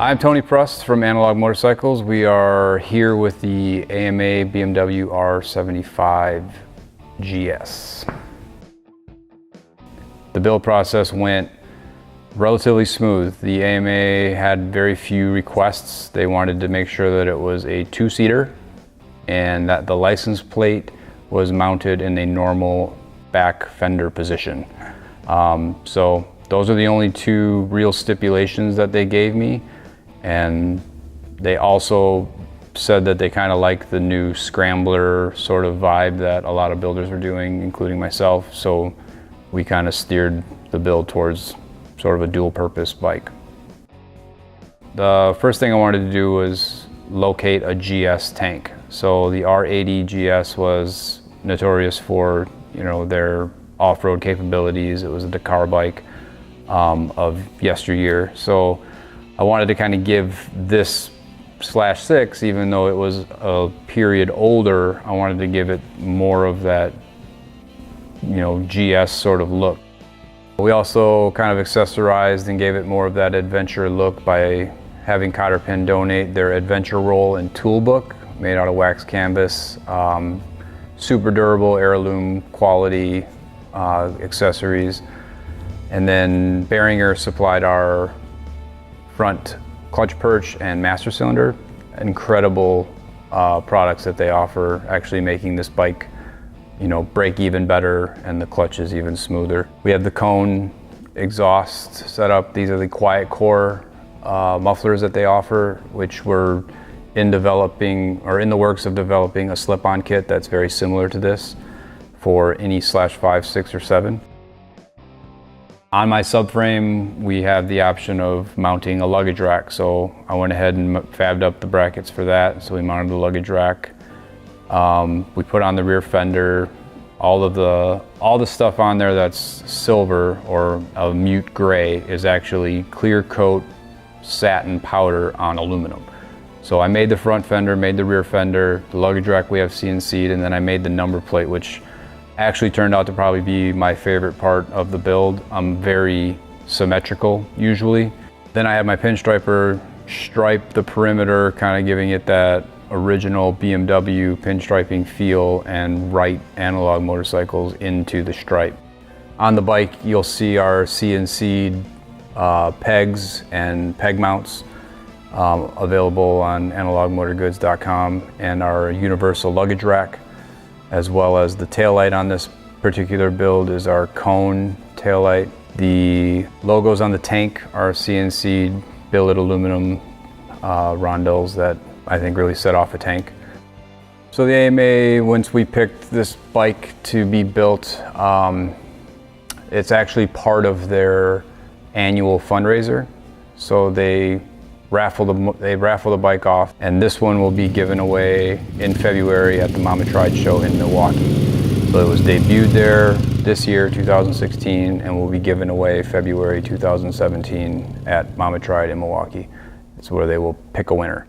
I'm Tony Prust from Analog Motorcycles. We are here with the AMA BMW R75 GS. The build process went relatively smooth. The AMA had very few requests. They wanted to make sure that it was a two-seater and that the license plate was mounted in a normal back fender position. So those are the only two real stipulations that they gave me. And they also said that they kind of like the new scrambler sort of vibe that a lot of builders are doing, including myself. So we kind of steered the build towards sort of a dual purpose bike. The first thing I wanted to do was locate a GS tank. So the R80 GS was notorious for, their off-road capabilities. It was a Dakar bike of yesteryear. So I wanted to kind of give this /6, even though it was a period older, I wanted to give it more of that, GS sort of look. We also kind of accessorized and gave it more of that adventure look by having Cotter Pin donate their adventure roll and tool book made out of wax canvas. Super durable, heirloom quality accessories. And then Behringer supplied our front clutch perch and master cylinder. Incredible products that they offer, actually making this bike break even better and the clutch is even smoother. We have the cone exhaust set up. These are the quiet core mufflers that they offer, which we're in the works of developing a slip-on kit that's very similar to this for any /5, 6, or 7. On my subframe, we have the option of mounting a luggage rack. So I went ahead and fabbed up the brackets for that. So we mounted the luggage rack. We put on the rear fender. All the stuff on there that's silver or a mute gray is actually clear coat satin powder on aluminum. So I made the front fender, made the rear fender, the luggage rack we have CNC'd, and then I made the number plate, which actually turned out to probably be my favorite part of the build. I'm very symmetrical usually. Then I have my pinstriper stripe the perimeter, kind of giving it that original BMW pinstriping feel and write Analog Motorcycles into the stripe. On the bike, you'll see our CNC'd pegs and peg mounts available on analogmotorgoods.com, and our universal luggage rack, as well as the taillight on this particular build is our cone taillight. The logos on the tank are CNC billet aluminum rondelles that I think really set off a tank. So the AMA, once we picked this bike to be built, it's actually part of their annual fundraiser. So they raffle the bike off, and this one will be given away in February at the Mama Tried show in Milwaukee. So it was debuted there this year, 2016, and will be given away February 2017 at Mama Tried in Milwaukee. It's where they will pick a winner.